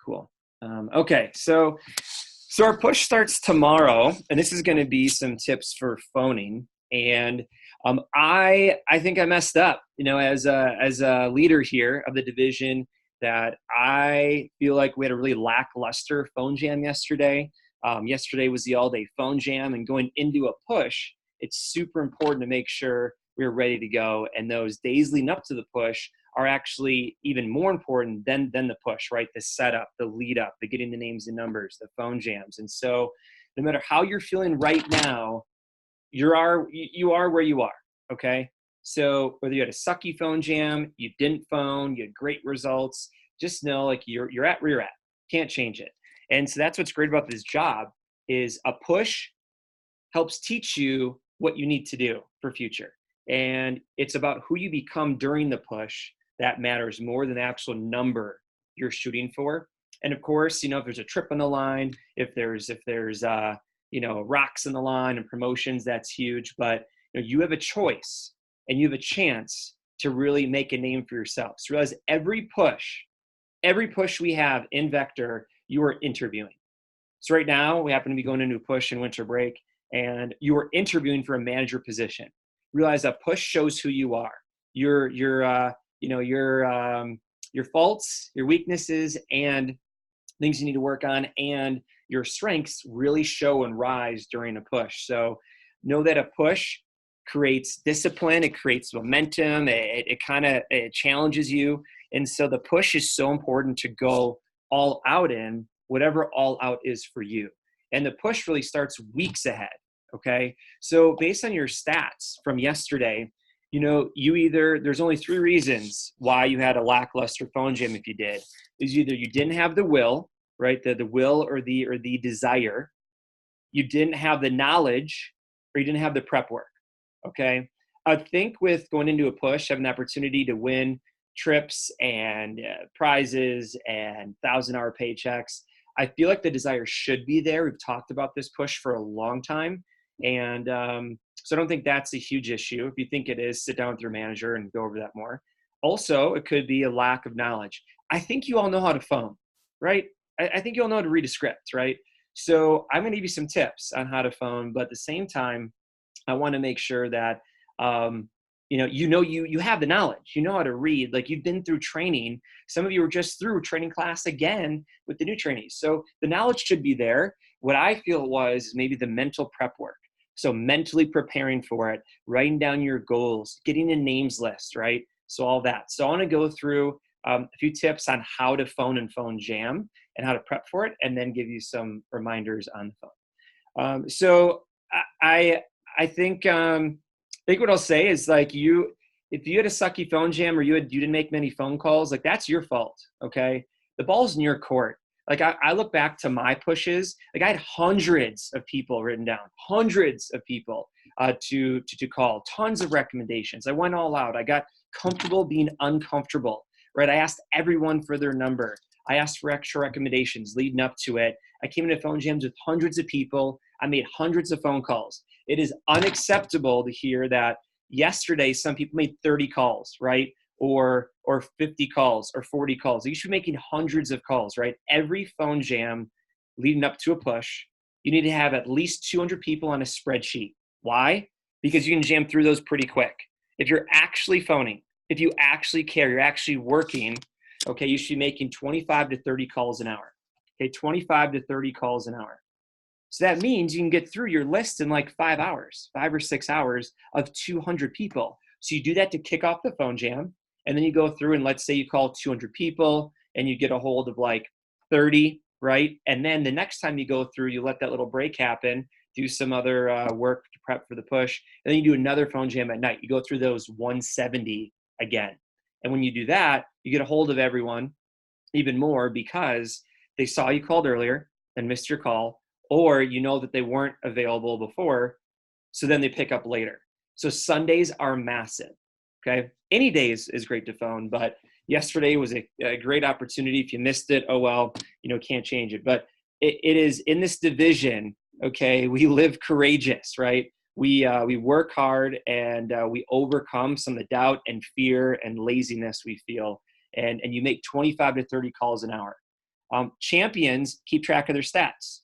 Cool. Okay, so our push starts tomorrow, and this is going to be some tips for phoning. And I think I messed up, as a leader here of the division, that I feel like we had a really lackluster phone jam yesterday. Yesterday was the all-day phone jam, and going into a push, it's super important to make sure we're ready to go. And those days leading up to the push are actually even more important than the push, right? The setup, the lead up, the getting the names and numbers, the phone jams. And so no matter how you're feeling right now, you are where you are, okay? So whether you had a sucky phone jam, you didn't phone, you had great results, just know like you're at where you're at. Can't change it. And so that's what's great about this job is a push helps teach you what you need to do for future. And it's about who you become during the push that matters more than the actual number you're shooting for. And of course, if there's a trip on the line, if there's rocks in the line and promotions, that's huge. But you have a choice and you have a chance to really make a name for yourself. So realize every push we have in Vector, you are interviewing. So right now we happen to be going into a push in winter break, and you are interviewing for a manager position. Realize that push shows who you are, your faults, your weaknesses, and things you need to work on, and your strengths really show and rise during a push. So know that a push creates discipline, it creates momentum, it challenges you. And so the push is so important to go all out in whatever all out is for you. And the push really starts weeks ahead. Okay. So based on your stats from yesterday, there's only 3 reasons why you had a lackluster phone jam. If you did, is either you didn't have the will, right? The will or the desire, you didn't have the knowledge, or you didn't have the prep work. Okay. I think with going into a push, having the opportunity to win trips and prizes and 1,000-hour paychecks, I feel like the desire should be there. We've talked about this push for a long time. And so I don't think that's a huge issue. If you think it is, sit down with your manager and go over that more. Also, it could be a lack of knowledge. I think you all know how to phone, right? I think you all know how to read a script, right? So I'm going to give you some tips on how to phone, but at the same time, I want to make sure that you have the knowledge, you know how to read, like you've been through training. Some of you were just through training class again with the new trainees. So the knowledge should be there. What I feel was maybe the mental prep work. So mentally preparing for it, writing down your goals, getting a names list, right? So all that. So I want to go through a few tips on how to phone and phone jam and how to prep for it, and then give you some reminders on the phone. So I think what I'll say is like if you had a sucky phone jam or you didn't make many phone calls, like that's your fault. Okay. The ball's in your court. Like I look back to my pushes, like I had hundreds of people written down, hundreds of people to call, tons of recommendations. I went all out. I got comfortable being uncomfortable, right? I asked everyone for their number. I asked for extra recommendations leading up to it. I came into phone jams with hundreds of people. I made hundreds of phone calls. It is unacceptable to hear that yesterday some people made 30 calls, right? Or 50 calls or 40 calls. You should be making hundreds of calls, right? Every phone jam leading up to a push, you need to have at least 200 people on a spreadsheet. Why? Because you can jam through those pretty quick. If you're actually phoning, if you actually care, you're actually working, okay, you should be making 25 to 30 calls an hour. Okay, 25 to 30 calls an hour. So that means you can get through your list in like 5 hours, 5 or 6 hours of 200 people. So you do that to kick off the phone jam. And then you go through and let's say you call 200 people and you get a hold of like 30, right? And then the next time you go through, you let that little break happen, do some other work to prep for the push. And then you do another phone jam at night. You go through those 170 again. And when you do that, you get a hold of everyone even more because they saw you called earlier and missed your call, or you know that they weren't available before. So then they pick up later. So Sundays are massive. Okay. Any days is great to phone, but yesterday was a great opportunity. If you missed it, oh, well, can't change it, but it is in this division. Okay. We live courageous, right? We work hard and we overcome some of the doubt and fear and laziness we feel. And you make 25 to 30 calls an hour. Champions keep track of their stats.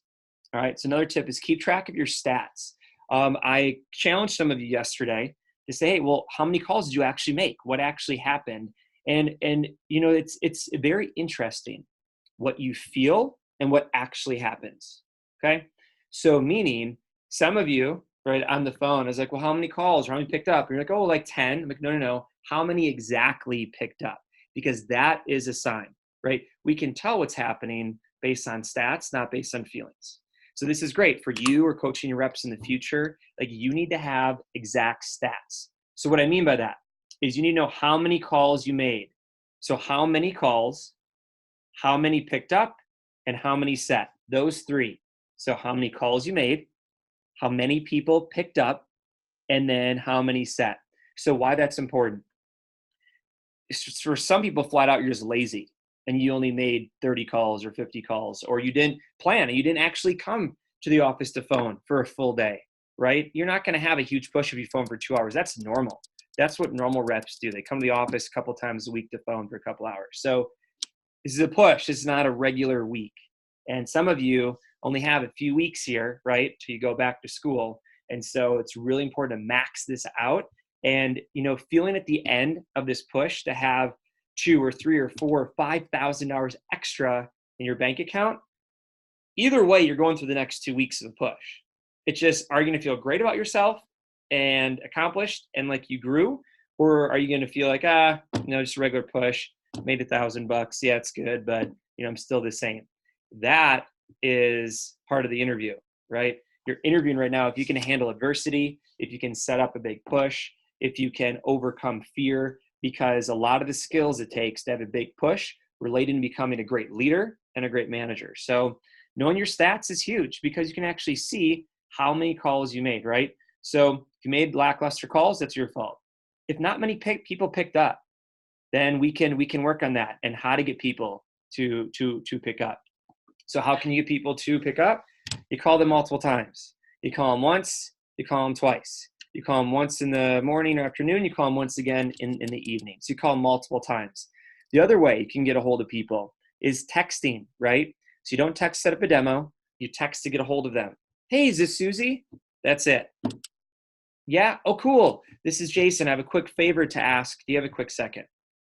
All right. So another tip is keep track of your stats. I challenged some of you yesterday to say, hey, well, how many calls did you actually make? What actually happened? And it's very interesting what you feel and what actually happens. Okay. So meaning some of you, right, on the phone, I was like, well, how many calls or how many picked up? And you're like, oh, like 10. I'm like, no. How many exactly picked up? Because that is a sign, right? We can tell what's happening based on stats, not based on feelings. So this is great for you or coaching your reps in the future. Like you need to have exact stats. So what I mean by that is you need to know how many calls you made. So how many calls, how many picked up, and how many set. Those three. So how many calls you made, how many people picked up, and then how many set. So why that's important. For some people, flat out, you're just lazy and you only made 30 calls or 50 calls, or you didn't plan and you didn't actually come to the office to phone for a full day, right? You're not going to have a huge push if you phone for 2 hours. That's normal. That's what normal reps do. They come to the office a couple times a week to phone for a couple hours. So this is a push. This is not a regular week. And some of you only have a few weeks here, right, till you go back to school. And so it's really important to max this out. And, feeling at the end of this push to have 2 or 3 or 4 or $5,000 extra in your bank account, either way, you're going through the next 2 weeks of the push. It's just, are you going to feel great about yourself and accomplished and like you grew? Or are you going to feel like, just a regular push, made $1,000. Yeah, it's good, but I'm still the same. That is part of the interview, right? You're interviewing right now if you can handle adversity, if you can set up a big push, if you can overcome fear, because a lot of the skills it takes to have a big push related to becoming a great leader and a great manager. So knowing your stats is huge because you can actually see how many calls you made, right? So if you made lackluster calls, that's your fault. If not many people picked up, then we can work on that and how to get people to pick up. So how can you get people to pick up? You call them multiple times. You call them once, you call them twice. You call them once in the morning or afternoon, you call them once again in the evening. So you call them multiple times. The other way you can get a hold of people is texting, right? So you don't text set up a demo, you text to get a hold of them. Hey, is this Susie? That's it. Yeah, oh cool. This is Jason. I have a quick favor to ask. Do you have a quick second?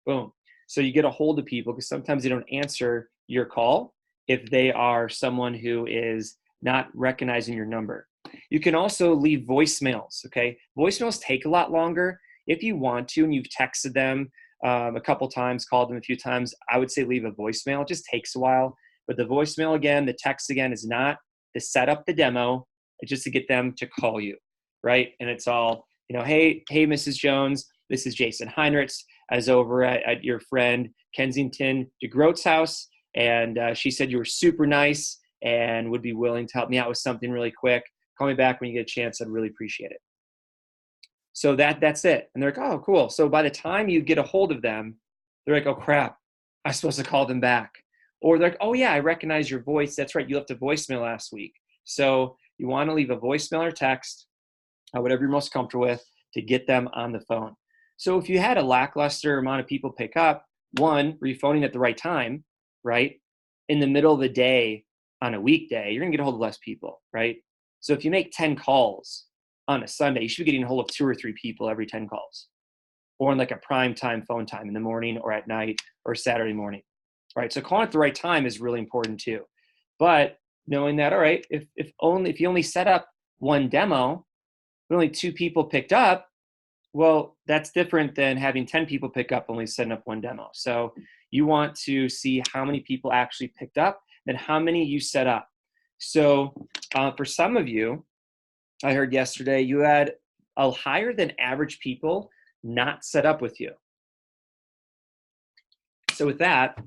Boom. So you get a hold of people because sometimes they don't answer your call if they are someone who is not recognizing your number. You can also leave voicemails, okay? Voicemails take a lot longer. If you want to and you've texted them a couple times, called them a few times, I would say leave a voicemail. It just takes a while. But the voicemail again, the text again is not to set up the demo. It's just to get them to call you, right? And it's all, hey, Mrs. Jones, this is Jason Heinrichs. I was over at your friend Kensington DeGroat's house, and she said you were super nice and would be willing to help me out with something really quick. Call me back when you get a chance. I'd really appreciate it. So that's it. And they're like, oh, cool. So by the time you get a hold of them, they're like, oh, crap, I'm supposed to call them back. Or they're like, oh, yeah, I recognize your voice. That's right. You left a voicemail last week. So you want to leave a voicemail or text, whatever you're most comfortable with, to get them on the phone. So if you had a lackluster amount of people pick up, one, were you phoning at the right time, right? In the middle of the day on a weekday, you're going to get a hold of less people, right? So if you make 10 calls on a Sunday, you should be getting a hold of 2 or 3 people every 10 calls, or in like a prime time phone time in the morning or at night or Saturday morning, right? So calling at the right time is really important too. But knowing that, all right, if you only set up one demo, but only 2 people picked up, well, that's different than having 10 people pick up, only setting up one demo. So you want to see how many people actually picked up, then how many you set up. So for some of you, I heard yesterday you had a higher than average people not set up with you. So with that,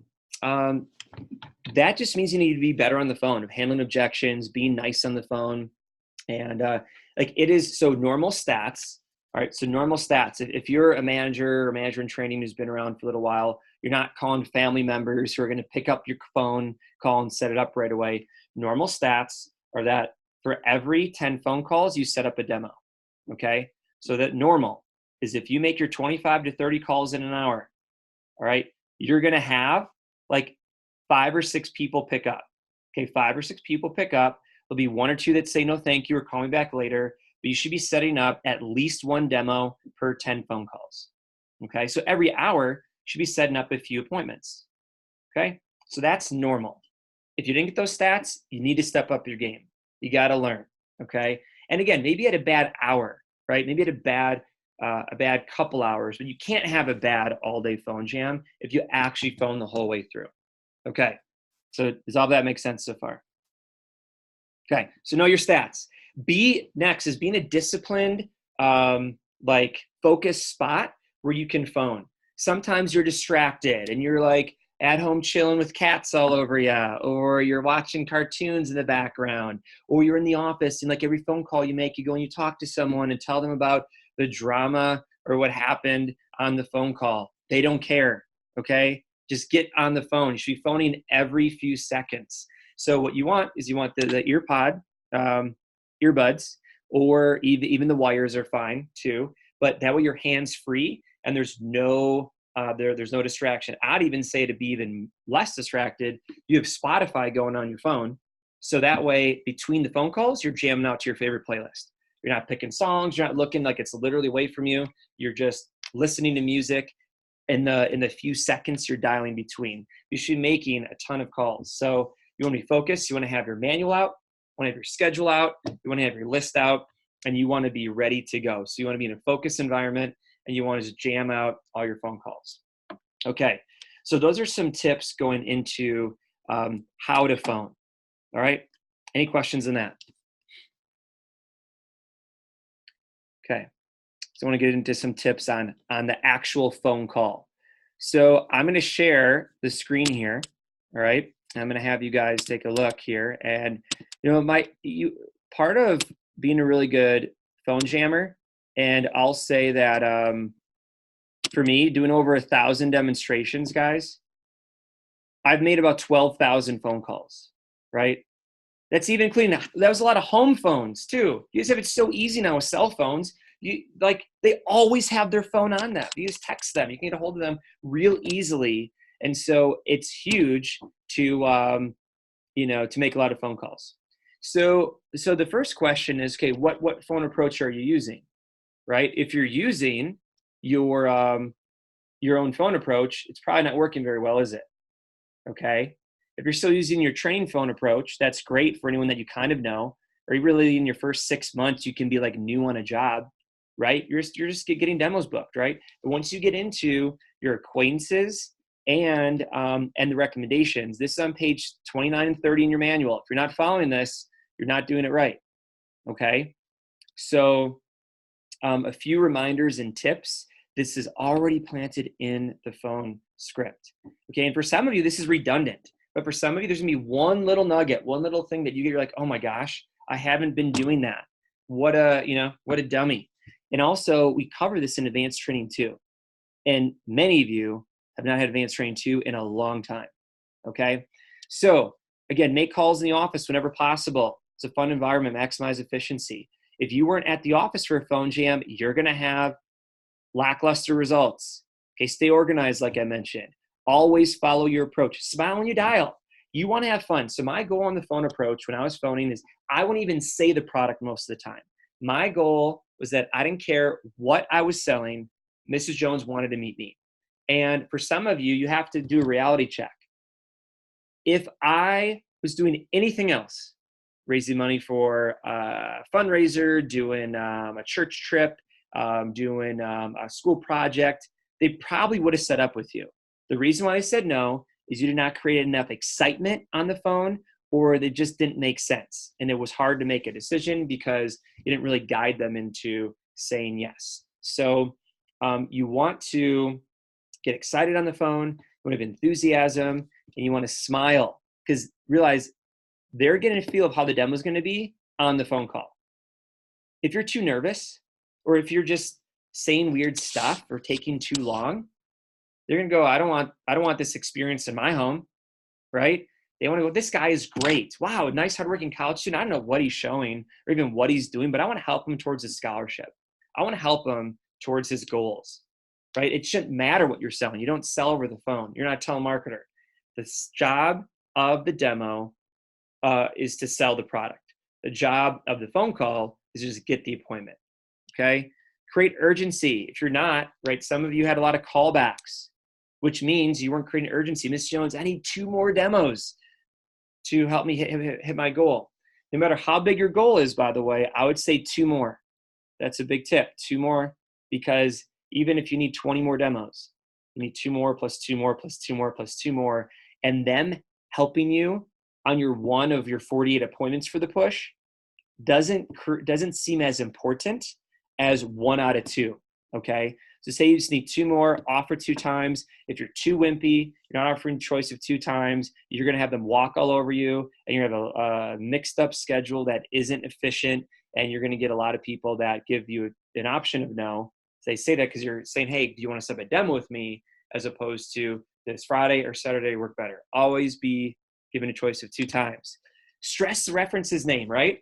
that just means you need to be better on the phone, of handling objections, being nice on the phone. And it is, so normal stats. All right, so normal stats. If you're a manager or manager in training who's been around for a little while, you're not calling family members who are going to pick up your phone call and set it up right away. Normal stats are that for every 10 phone calls, you set up a demo, okay? So that normal is if you make your 25 to 30 calls in an hour, all right, you're going to have like 5 or 6 people pick up. Okay, 5 or 6 people pick up. There'll be 1 or 2 that say no thank you or call me back later, but you should be setting up at least 1 demo per 10 phone calls. Okay, so every hour you should be setting up a few appointments. Okay, so that's normal. If you didn't get those stats, you need to step up your game. You got to learn. Okay, and again, maybe you had a bad hour, right? Maybe you had a bad couple hours, but you can't have a bad all-day phone jam if you actually phone the whole way through. Okay, so does all that make sense so far? Okay, so know your stats. Next is being a disciplined, focused spot where you can phone. Sometimes you're distracted and you're like at home chilling with cats all over you, or you're watching cartoons in the background, or you're in the office and like every phone call you make, you go and you talk to someone and tell them about the drama or what happened on the phone call. They don't care, okay? Just get on the phone. You should be phoning every few seconds. So what you want is the ear pod, earbuds, or even the wires are fine too. But that way your hands free and there's no distraction. I'd even say to be even less distracted, you have Spotify going on your phone. So that way between the phone calls, you're jamming out to your favorite playlist. You're not picking songs. You're not looking like it's literally away from you. You're just listening to music. In the few seconds you're dialing between. You should be making a ton of calls. So you want to be focused. You want to have your manual out. You want to have your schedule out. You want to have your list out. And you want to be ready to go. So you want to be in a focused environment and you want to just jam out all your phone calls. Okay. So those are some tips going into how to phone. All right. Any questions on that? Okay. So I want to get into some tips on the actual phone call. So I'm going to share the screen here. All right. I'm going to have you guys take a look here. And, part of being a really good phone jammer, and I'll say that for me, doing over 1,000 demonstrations, guys, I've made about 12,000 phone calls, right? That's even including, that was a lot of home phones too. You guys have it so easy now with cell phones. They always have their phone on them. You just text them. You can get a hold of them real easily. And so it's huge to make a lot of phone calls. So the first question is, okay, what phone approach are you using, right? If you're using your own phone approach, it's probably not working very well, is it? Okay. If you're still using your trained phone approach, that's great for anyone that you kind of know, or really in your first 6 months, you can be like new on a job, right? You're just getting demos booked, right? But once you get into your acquaintances and the recommendations, this is on page 29 and 30 in your manual. If you're not following this, you're not doing it right. Okay. So a few reminders and tips. This is already planted in the phone script. Okay. And for some of you, this is redundant. But for some of you, there's gonna be one little nugget, one little thing that you're like, oh my gosh, I haven't been doing that. What a dummy. And also we cover this in advanced training too. And many of you have not had advanced training too in a long time. Okay. So again, make calls in the office whenever possible. It's a fun environment, maximize efficiency. If you weren't at the office for a phone jam, you're gonna have lackluster results. Okay, stay organized like I mentioned. Always follow your approach. Smile when you dial. You want to have fun. So my goal on the phone approach when I was phoning is I wouldn't even say the product most of the time. My goal was that I didn't care what I was selling. Mrs. Jones wanted to meet me. And for some of you, you have to do a reality check. If I was doing anything else, raising money for a fundraiser, doing a church trip, doing a school project, they probably would have set up with you. The reason why I said no is you did not create enough excitement on the phone, or they just didn't make sense. And it was hard to make a decision because you didn't really guide them into saying yes. So you want to get excited on the phone, you want to have enthusiasm, and you want to smile, because realize they're getting a feel of how the demo is going to be on the phone call. If you're too nervous, or if you're just saying weird stuff or taking too long, they're going to go, I don't want this experience in my home, right? They want to go, this guy is great. Wow, nice hardworking college student. I don't know what he's showing or even what he's doing, but I want to help him towards his scholarship. I want to help him towards his goals, right? It shouldn't matter what you're selling. You don't sell over the phone. You're not a telemarketer. The job of the demo is to sell the product. The job of the phone call is just get the appointment. Okay. Create urgency. If you're not, right, some of you had a lot of callbacks, which means you weren't creating urgency. Miss Jones, I need 2 more demos to help me hit my goal. No matter how big your goal is, by the way, I would say 2 more. That's a big tip. 2 more, because even if you need 20 more demos, you need 2 more plus 2 more plus 2 more plus 2 more, and them helping you on your one of your 48 appointments for the push doesn't seem as important as 1 out of 2. Okay. So say you just need 2 more, offer 2 times. If you're too wimpy, you're not offering choice of 2 times, you're going to have them walk all over you, and you're going to have a mixed up schedule that isn't efficient. And you're going to get a lot of people that give you an option of no. They say that because you're saying, hey, do you want to set up a demo with me? As opposed to this Friday or Saturday work better. Always be given a choice of 2 times. Stress the reference's name, right?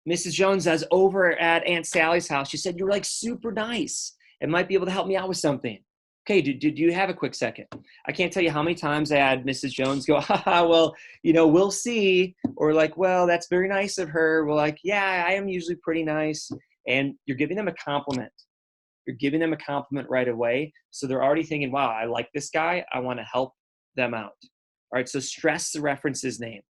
Mrs. Jones, I was over at Aunt Sally's house. She said, you were like super nice and might be able to help me out with something. Okay, do you have a quick second? I can't tell you how many times I had Mrs. Jones go, haha, well, we'll see. Or like, well, that's very nice of her. Well, like, yeah, I am usually pretty nice. And you're giving them a compliment. You're giving them a compliment right away. So they're already thinking, wow, I like this guy. I want to help them out. All right, so stress the reference's name.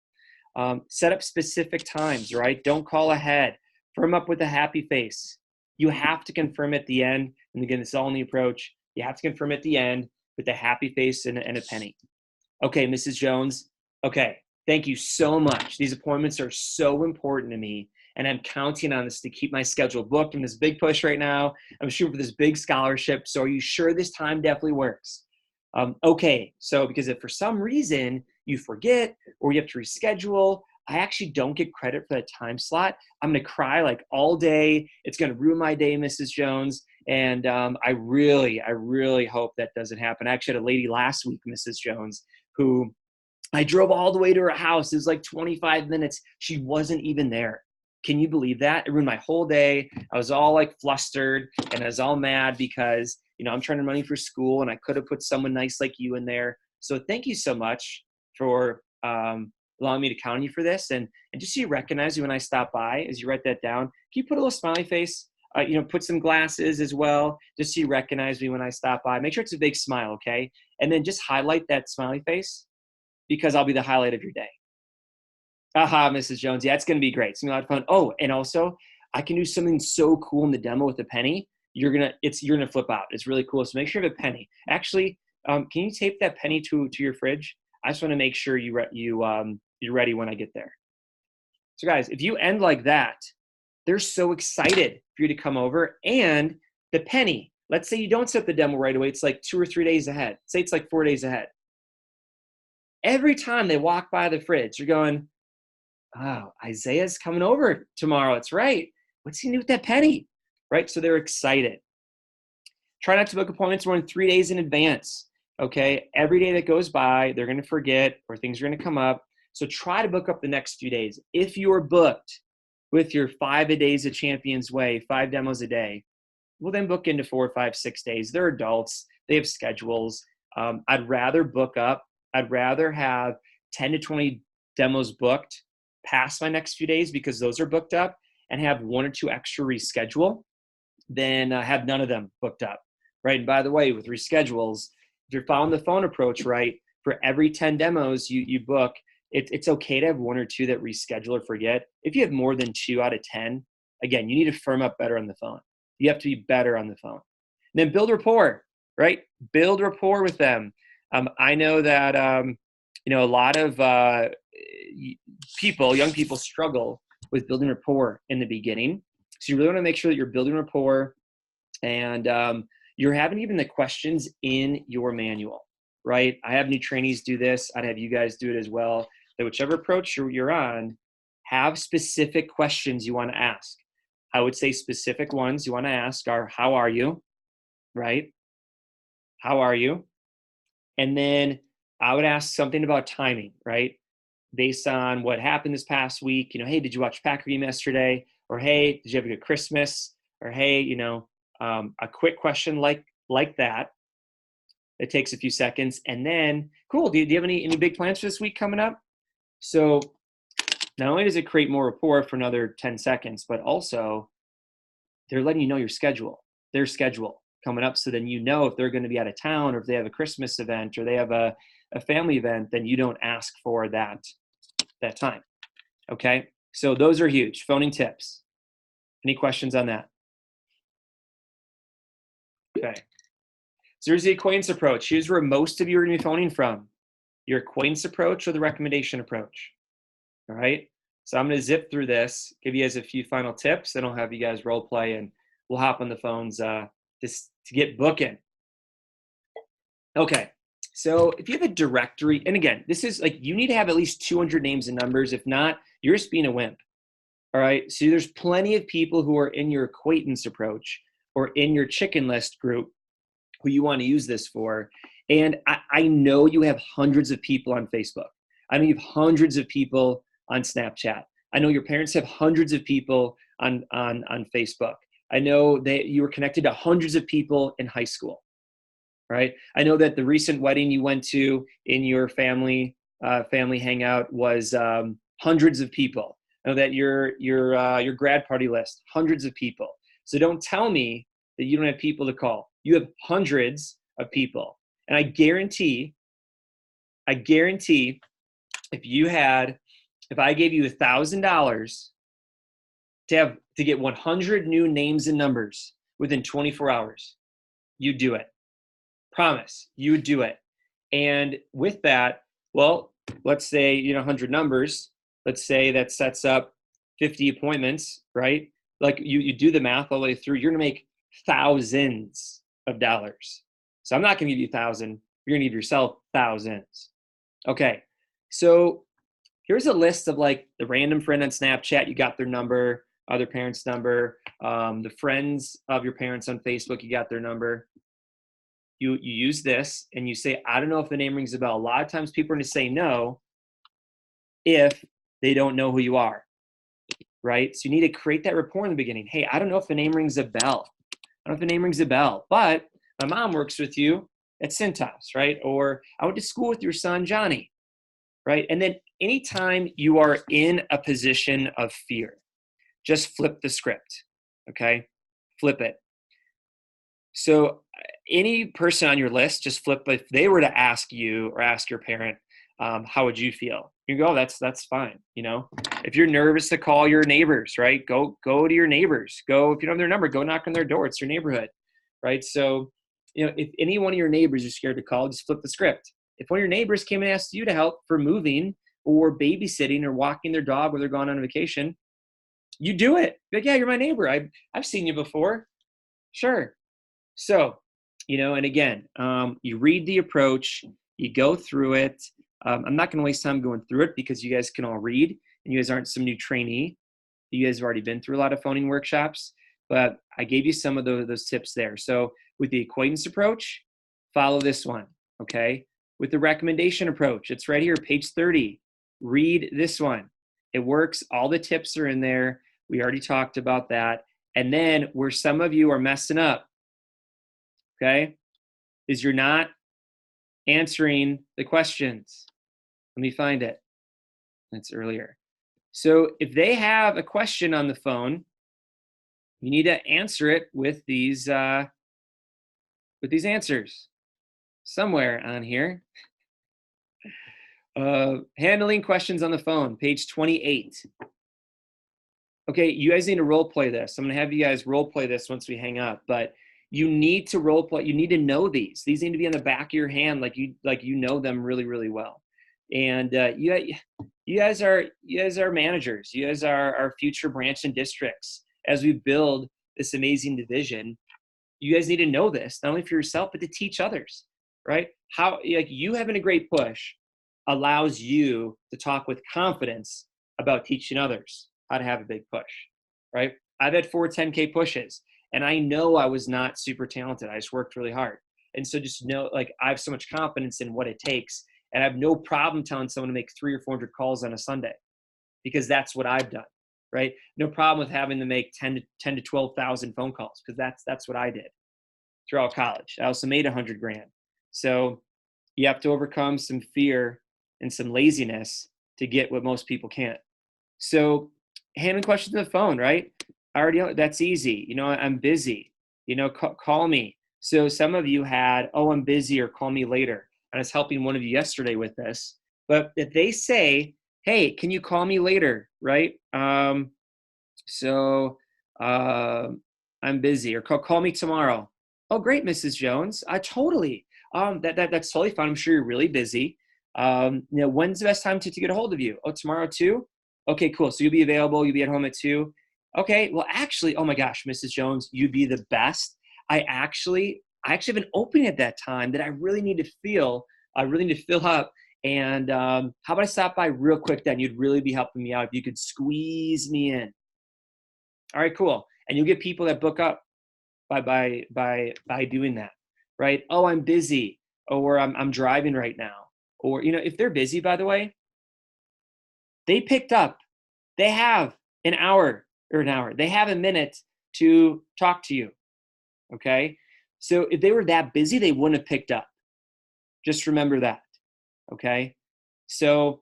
Set up specific times, right? Don't call ahead. Firm up with a happy face. You have to confirm at the end. And again, this is all in the approach. You have to confirm at the end with a happy face and a penny. Okay, Mrs. Jones. Okay, thank you so much. These appointments are so important to me, and I'm counting on this to keep my schedule booked in this big push right now. I'm shooting for this big scholarship. So are you sure this time definitely works? Okay, so because if for some reason you forget or you have to reschedule, I actually don't get credit for that time slot. I'm going to cry like all day. It's going to ruin my day, Mrs. Jones. And I really hope that doesn't happen. I actually had a lady last week, Mrs. Jones, who I drove all the way to her house. It was like 25 minutes. She wasn't even there. Can you believe that? It ruined my whole day. I was all like flustered and I was all mad because, I'm trying to money for school and I could have put someone nice like you in there. So thank you so much for allowing me to count on you for this. And just so you recognize you when I stop by, as you write that down, can you put a little smiley face? Put some glasses as well, just so you recognize me when I stop by. Make sure it's a big smile, okay? And then just highlight that smiley face because I'll be the highlight of your day. Aha, Mrs. Jones. Yeah, it's going to be great. It's going to be a lot of fun. Oh, and also, I can do something so cool in the demo with a penny. You're gonna flip out. It's really cool. So make sure you have a penny. Actually, can you tape that penny to your fridge? I just want to make sure you're ready when I get there. So guys, if you end like that, they're so excited for you to come over. And the penny, let's say you don't set the demo right away. It's like 2 or 3 days ahead. Say it's like 4 days ahead. Every time they walk by the fridge, you're going, oh, Isaiah's coming over tomorrow. It's right. What's he do with that penny? Right? So they're excited. Try not to book appointments more than 3 days in advance. Okay? Every day that goes by, they're going to forget or things are going to come up. So try to book up the next few days. If you're booked with your 5 a days of Champions Way, 5 demos a day, well, then book into 4, 5, 6 days. They're adults. They have schedules. I'd rather book up. I'd rather have 10 to 20 demos booked past my next few days because those are booked up and have 1 or 2 extra reschedule than have none of them booked up, right? And by the way, with reschedules, if you're following the phone approach, right, for every 10 demos you book, it's okay to have 1 or 2 that reschedule or forget. If you have more than 2 out of 10, again, you need to firm up better on the phone. You have to be better on the phone. And then build rapport, right? Build rapport with them. I know that, a lot of young people struggle with building rapport in the beginning. So you really want to make sure that you're building rapport and you're having even the questions in your manual, right? I have new trainees do this. I'd have you guys do it as well. That whichever approach you're on, have specific questions you want to ask. I would say specific ones you want to ask are, how are you, right? How are you? And then I would ask something about timing, right? Based on what happened this past week, hey, did you watch Packer game yesterday? Or, hey, did you have a good Christmas? Or, hey, a quick question like that It takes a few seconds. And then, cool, do you have any big plans for this week coming up? So not only does it create more rapport for another 10 seconds, but also they're letting you know their schedule coming up. So then you know if they're going to be out of town, or if they have a Christmas event, or they have a family event, then you don't ask for that time. Okay, so those are huge. Phoning tips. Any questions on that? Okay. So here's the acquaintance approach. Here's where most of you are going to be phoning from. Your acquaintance approach or the recommendation approach. All right. So I'm going to zip through this, give you guys a few final tips, then I'll have you guys role play and we'll hop on the phones just to get booking. Okay. So if you have a directory, and again, this is like, you need to have at least 200 names and numbers. If not, you're just being a wimp. All right. So there's plenty of people who are in your acquaintance approach or in your chicken list group who you want to use this for. And I know you have hundreds of people on Facebook. I know you have hundreds of people on Snapchat. I know your parents have hundreds of people on Facebook. I know that you were connected to hundreds of people in high school, right? I know that the recent wedding you went to in your family hangout was hundreds of people. I know that your grad party list, hundreds of people. So don't tell me that you don't have people to call. You have hundreds of people. And I guarantee if I gave you $1,000 to get 100 new names and numbers within 24 hours, you'd do it. Promise, you would do it. And with that, well, let's say, 100 numbers, let's say that sets up 50 appointments, right? Like you do the math all the way through, you're gonna make thousands of dollars. So I'm not gonna give you 1,000, you're gonna give yourself thousands. Okay, so here's a list of like the random friend on Snapchat, you got their number, their parents' number, the friends of your parents on Facebook, you got their number. You use this and you say, I don't know if the name rings a bell. A lot of times people are going to say no if they don't know who you are, right? So you need to create that rapport in the beginning. Hey, I don't know if the name rings a bell. I don't know if the name rings a bell, but my mom works with you at Cintas, right? Or I went to school with your son, Johnny, right? And then anytime you are in a position of fear, just flip the script, okay? Flip it. So any person on your list, just flip. If they were to ask you or ask your parent, how would you feel? You go, that's fine. If you're nervous to call your neighbors, right? Go to your neighbors. Go, if you don't have their number, go knock on their door. It's your neighborhood, right? So, if any one of your neighbors you're scared to call, just flip the script. If one of your neighbors came and asked you to help for moving or babysitting or walking their dog when they're gone on vacation, you do it. Like, yeah, you're my neighbor. I've seen you before. Sure. So, and again, you read the approach, you go through it. I'm not going to waste time going through it because you guys can all read and you guys aren't some new trainee. You guys have already been through a lot of phoning workshops, but I gave you some of those tips there. So with the acquaintance approach, follow this one, okay? With the recommendation approach, it's right here, page 30. Read this one. It works. All the tips are in there. We already talked about that. And then where some of you are messing up, okay, is you're not answering the questions. Let me find it. That's earlier. So if they have a question on the phone, you need to answer it with these answers somewhere on here. Handling questions on the phone, page 28. Okay, you guys need to role play this. I'm gonna have you guys role play this once we hang up, but you need to role play. You need to know these. These need to be on the back of your hand, like you know them really, really well. And you guys are managers. You guys are our future branch and districts. As we build this amazing division, you guys need to know this, not only for yourself, but to teach others, right? How, like, you having a great push allows you to talk with confidence about teaching others how to have a big push, right? I've had 4 10K pushes, and I know I was not super talented. I just worked really hard. And so just know, like, I have so much confidence in what it takes, and I have no problem telling someone to make 300 or 400 calls on a Sunday, because that's what I've done, right? No problem with having to make 10 to 12,000 phone calls, because that's what I did throughout college. I also made $100,000, So you have to overcome some fear and some laziness to get what most people can't. So handling questions on the phone, right? I already know that's easy. I'm busy. Call me. So some of you had, oh, I'm busy, or call me later. I was helping one of you yesterday with this. But if they say, hey, can you call me later, right? So I'm busy, or call me tomorrow. Oh, great, Mrs. Jones. Totally. That's totally fine. I'm sure you're really busy. When's the best time to get a hold of you? Oh, tomorrow too? Okay, cool. So you'll be available. You'll be at home at 2. Okay. Well, actually, oh my gosh, Mrs. Jones, you'd be the best. I actually have an opening at that time that I really need to fill. I really need to fill up. And how about I stop by real quick then? You'd really be helping me out if you could squeeze me in. All right, cool. And you'll get people that book up by doing that, right? Oh, I'm busy, or I'm driving right now. Or, if they're busy, by the way, they picked up, they have an hour. They have a minute to talk to you. Okay. So if they were that busy, they wouldn't have picked up. Just remember that. Okay. So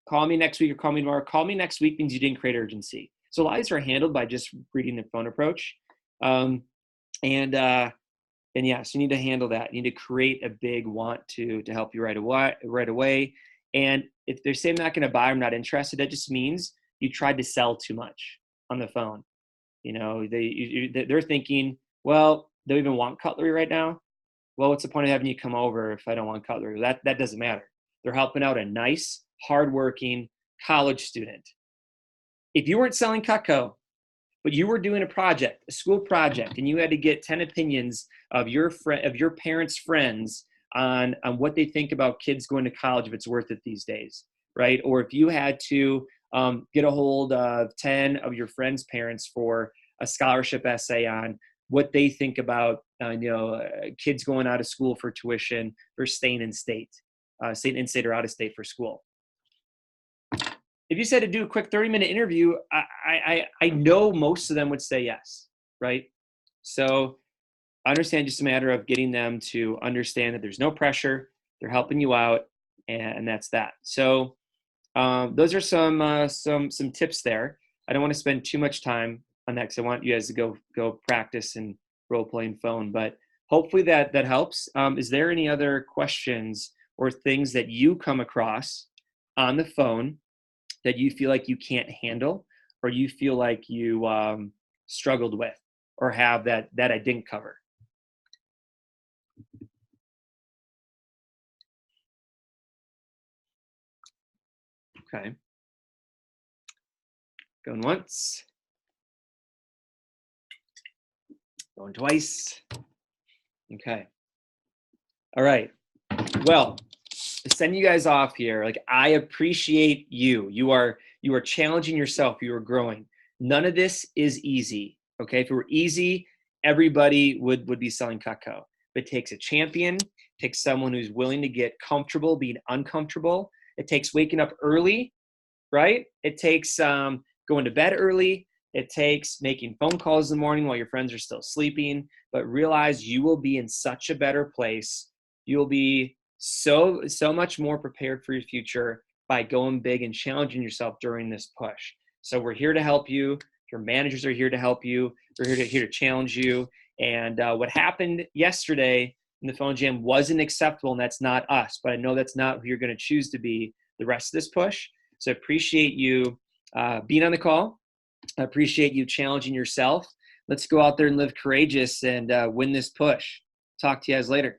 call me next week or call me tomorrow. Call me next week means you didn't create urgency. So a lot of these are handled by just reading the phone approach. And yeah, so you need to handle that. You need to create a big want to help you right away. And if they say I'm not going to buy, I'm not interested, that just means you tried to sell too much on the phone. They're thinking, well, they don't even want cutlery right now. Well, what's the point of having you come over if I don't want cutlery? That doesn't matter. They're helping out a nice, hardworking college student. If you weren't selling Cutco, but you were doing a school project, and you had to get 10 opinions of your parents' friends on what they think about kids going to college, if it's worth it these days, right? Or if you had to get a hold of 10 of your friends' parents for a scholarship essay on what they think about kids going out of school for tuition, for staying in state or out of state for school. If you said to do a quick 30-minute interview, I know most of them would say yes, right? So I understand, just a matter of getting them to understand that there's no pressure, they're helping you out, and that's that. So those are some tips there. I don't want to spend too much time on that because I want you guys to go practice and role playing phone. But hopefully that helps. Is there any other questions or things that you come across on the phone that you feel like you can't handle, or you feel like you struggled with, or have that I didn't cover? Okay. Going once. Going twice. Okay. All right. Well, to send you guys off here, like, I appreciate you. You are challenging yourself. You are growing. None of this is easy. Okay. If it were easy, everybody would be selling Cutco. But it takes a champion, it takes someone who's willing to get comfortable being uncomfortable. It takes waking up early, right? It takes going to bed early. It takes making phone calls in the morning while your friends are still sleeping. But realize you will be in such a better place. You'll be so much more prepared for your future by going big and challenging yourself during this push. So we're here to help you. Your managers are here to help you. We're here to challenge you. And what happened yesterday in the phone jam wasn't acceptable, and that's not us. But I know that's not who you're going to choose to be the rest of this push. So I appreciate you being on the call. I appreciate you challenging yourself. Let's go out there and live courageous and win this push. Talk to you guys later.